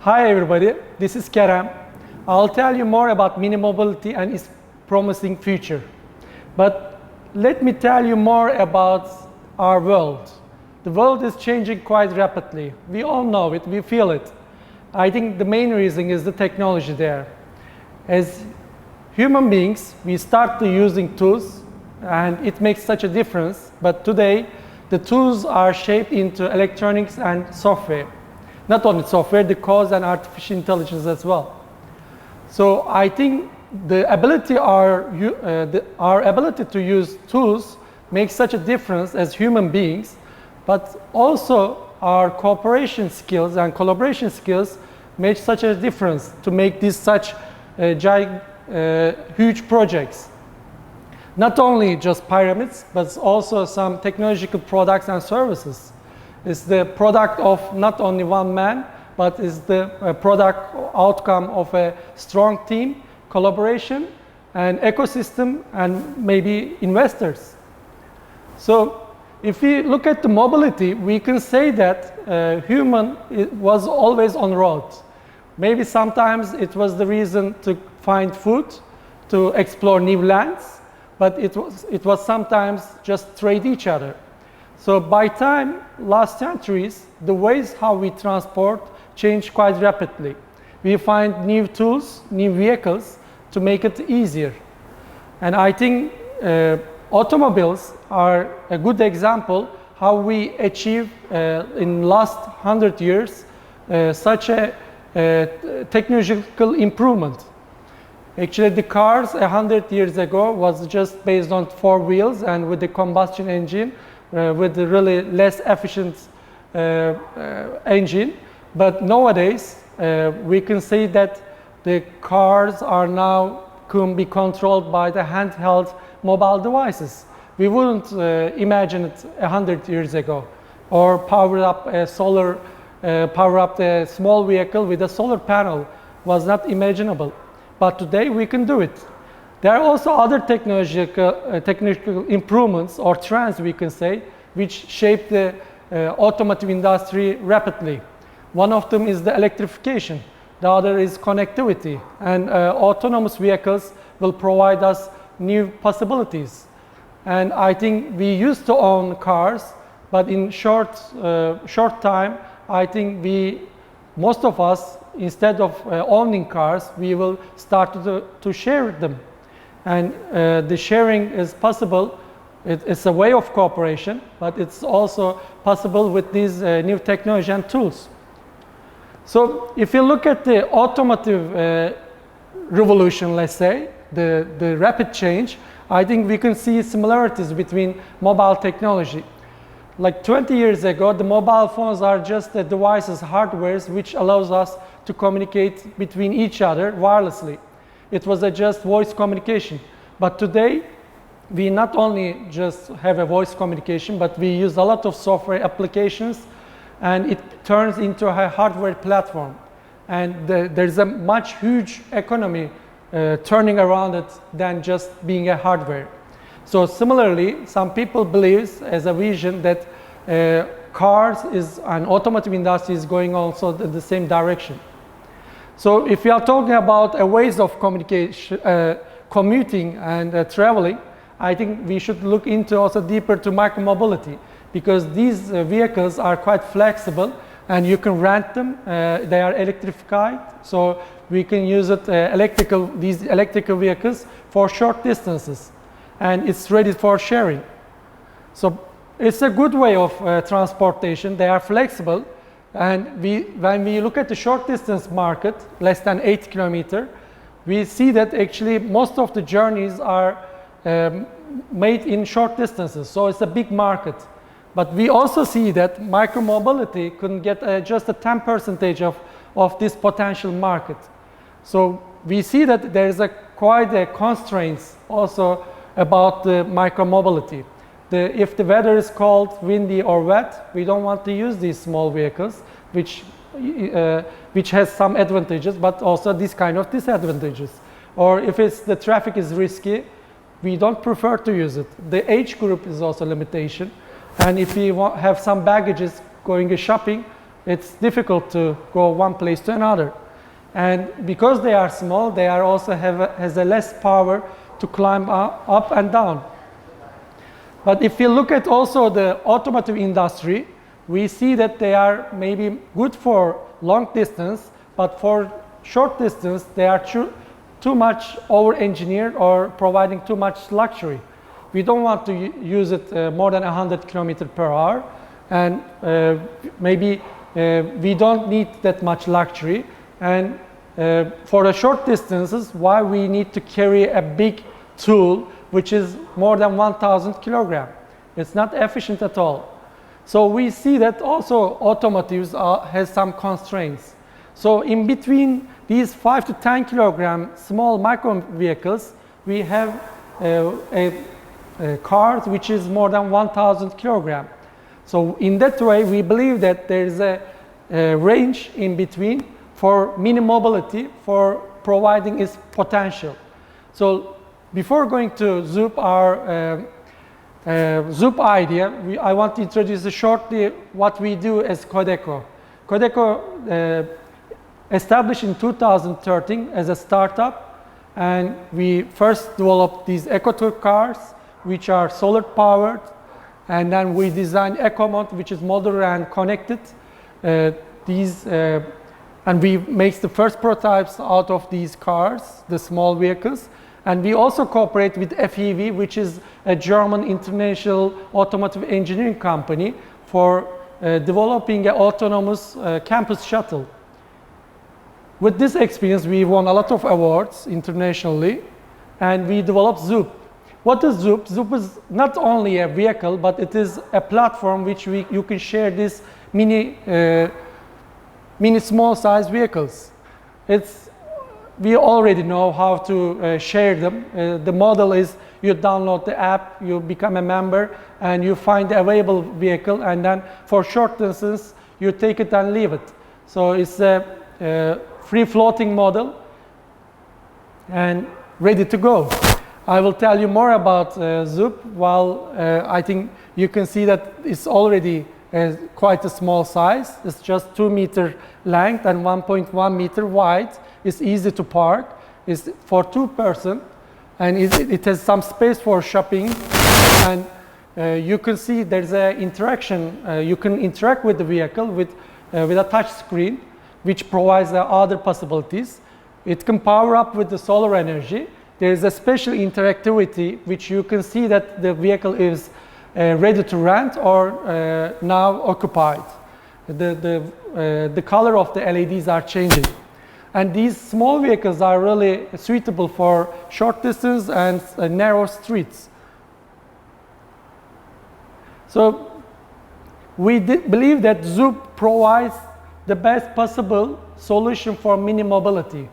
Hi everybody, this is Kerem. I'll tell you more about mini mobility and its promising future. But let me tell you more about our world. The world is changing quite rapidly. We all know it, we feel it. I think the main reason is the technology there. As human beings, we start using tools and it makes such a difference. But today, the tools are shaped into electronics and software. Not only software, the code and artificial intelligence as well. So I think the ability, our ability to use tools makes such a difference as human beings, but also our cooperation skills and collaboration skills make such a difference to make these such huge projects. Not only just pyramids, but also some technological products and services. It's the product of not only one man, but is the product outcome of a strong team, collaboration, and ecosystem, and maybe investors. So if we look at the mobility, we can say that human was always on road. Maybe sometimes it was the reason to find food, to explore new lands, but it was sometimes just trade each other. So by time, last centuries, the ways how we transport changed quite rapidly. We find new tools, new vehicles to make it easier. And I think automobiles are a good example how we achieve in last 100 years such a technological improvement. Actually, the cars 100 years ago was just based on 4 wheels and with the combustion engine, with the really less efficient engine. But nowadays, we can say that the cars are now can be controlled by the handheld mobile devices. We wouldn't imagine it 100 years ago. Or power up the small vehicle with a solar panel was not imaginable. But today we can do it. There are also other technical improvements or trends, we can say, which shape the automotive industry rapidly. One of them is the electrification. The other is connectivity. And autonomous vehicles will provide us new possibilities. And I think we used to own cars, but in short time, I think most of us, instead of owning cars, we will start to share them. And the sharing is possible. It's a way of cooperation, but it's also possible with these new technology and tools. So if you look at the automotive revolution, let's say, the rapid change, I think we can see similarities between mobile technology. Like 20 years ago, the mobile phones are just the devices, hardwares, which allows us to communicate between each other wirelessly. It was just voice communication. But today, we not only just have a voice communication, but we use a lot of software applications, and it turns into a hardware platform. And there's a much huge economy turning around it than just being a hardware. So similarly, some people believe as a vision that cars and automotive industry is going also in the same direction. So if we are talking about ways of communication, commuting and traveling, I think we should look into also deeper to micromobility, because these vehicles are quite flexible and you can rent them. They are electrified, so we can use these electrical vehicles for short distances, and it's ready for sharing. So it's a good way of transportation. They are flexible, and when we look at the short distance market, less than 8 kilometers, we see that actually most of the journeys are made in short distances, so it's a big market. But we also see that micromobility can get just a 10% of this potential market. So we see that there is quite a constraints also about the micromobility. If the weather is cold, windy or wet, we don't want to use these small vehicles, which has some advantages, but also this kind of disadvantages. Or if the traffic is risky, we don't prefer to use it. The age group is also a limitation. And if we have some baggages going shopping, it's difficult to go one place to another. And because they are small, they are also has a less power to climb up and down. But if you look at also the automotive industry, we see that they are maybe good for long distance, but for short distance, they are too much over-engineered or providing too much luxury. We don't want to use it more than 100 km per hour, and maybe we don't need that much luxury. And for the short distances, why we need to carry a big tool which is more than 1,000 kilograms? It's not efficient at all. So we see that also automotives has some constraints. So in between these 5 to 10 kilogram small micro vehicles, we have cars which is more than 1,000 kilogram. So in that way, we believe that there is a range in between for mini mobility, for providing its potential. So before going to Zoop, our Zoop idea, I want to introduce shortly what we do as Codeco. Codeco established in 2013 as a startup, and we first developed these eco-tour cars, which are solar powered, and then we designed EcoMod, which is modular and connected. And we make the first prototypes out of these cars, the small vehicles. And we also cooperate with FEV, which is a German international automotive engineering company, for developing an autonomous campus shuttle. With this experience, we won a lot of awards internationally, and we developed Zoop. What is Zoop? Zoop is not only a vehicle, but it is a platform which you can share these mini small size vehicles. We already know how to share them. The model is you download the app, you become a member, and you find the available vehicle, and then for short distance, you take it and leave it. So it's a free floating model and ready to go. I will tell you more about Zoop, while I think you can see that it's already quite a small size. It's just 2 meter length and 1.1 meter wide. It's easy to park. It's for 2 persons, and it has some space for shopping. And you can see there's an interaction. You can interact with the vehicle with a touch screen, which provides other possibilities. It can power up with the solar energy. There is a special interactivity, which you can see that the vehicle is ready to rent or now occupied. The color of the LEDs are changing. And these small vehicles are really suitable for short distance and narrow streets. So we believe that Zoop provides the best possible solution for mini mobility.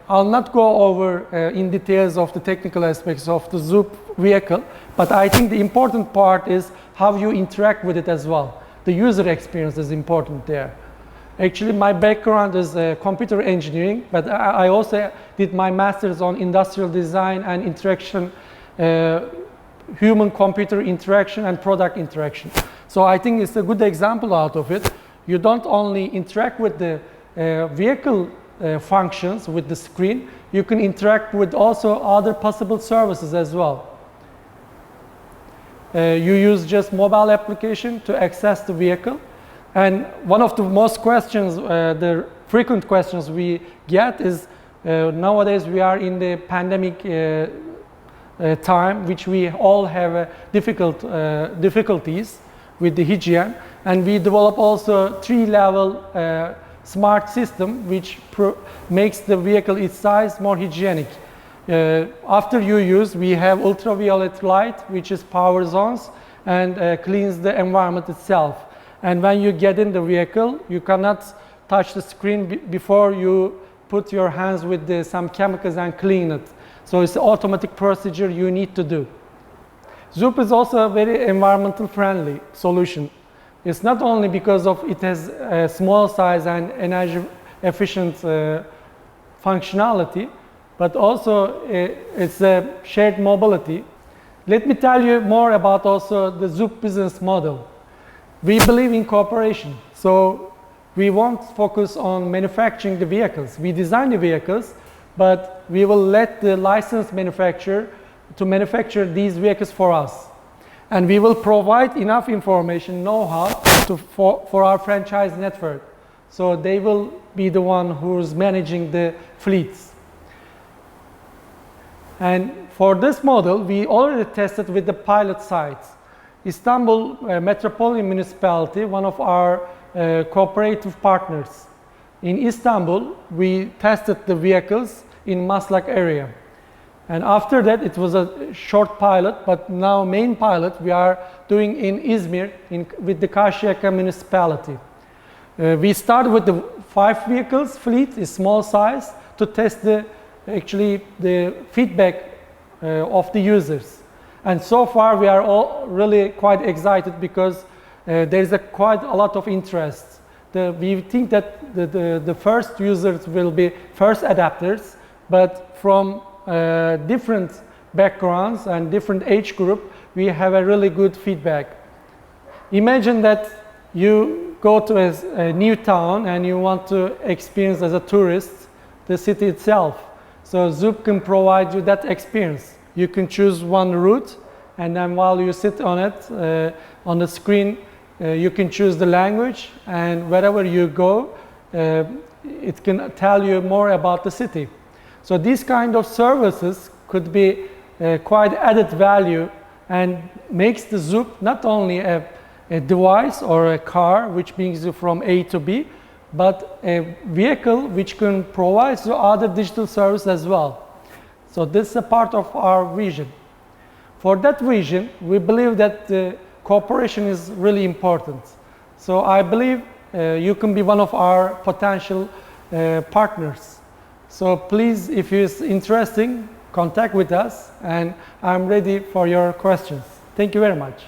I'll not go over in details of the technical aspects of the Zoop vehicle, but I think the important part is how you interact with it as well. The user experience is important there. Actually, my background is computer engineering, but I also did my master's on industrial design and interaction, human-computer interaction and product interaction. So I think it's a good example out of it. You don't only interact with the vehicle functions with the screen, you can interact with also other possible services as well. You use just mobile application to access the vehicle. And one of the most questions, the frequent questions we get is, nowadays we are in the pandemic time, which we all have difficulties with the hygiene. And we develop also 3-level smart system, which makes the vehicle its size more hygienic. After you use, we have ultraviolet light, which is power zones and cleans the environment itself. And when you get in the vehicle, you cannot touch the screen before you put your hands with some chemicals and clean it. So it's an automatic procedure you need to do. Zoop is also a very environmental friendly solution. It's not only because of it has a small size and energy efficient functionality, but also it's a shared mobility. Let me tell you more about also the Zoop business model. We believe in cooperation. So So we won't focus on manufacturing the vehicles. We design the vehicles, but we will let the licensed manufacturer to manufacture these vehicles for us. And we will provide enough information, know-how for our franchise network. So they will be the one who's managing the fleets. And for this model, we already tested with the pilot sites. Istanbul Metropolitan Municipality, one of our cooperative partners. In Istanbul, we tested the vehicles in Maslak area. And after that, it was a short pilot, but now main pilot we are doing in Izmir with the Karşıyaka municipality. We started with the 5 vehicles fleet, is small size, to test the feedback of the users. And so far we are all really quite excited because there is quite a lot of interest. We think that the first users will be first adapters, but from different backgrounds and different age group, we have a really good feedback. Imagine that you go to a new town and you want to experience as a tourist the city itself. So Zoop can provide you that experience. You can choose one route, and then while you sit on it, on the screen, you can choose the language, and wherever you go, it can tell you more about the city. So these kind of services could be quite added value and makes the Zoop not only a device or a car which brings you from A to B, but a vehicle which can provide you other digital services as well. So this is a part of our vision. For that vision, we believe that the cooperation is really important. So I believe you can be one of our potential partners. So please, if it's interesting, contact with us, and I'm ready for your questions. Thank you very much.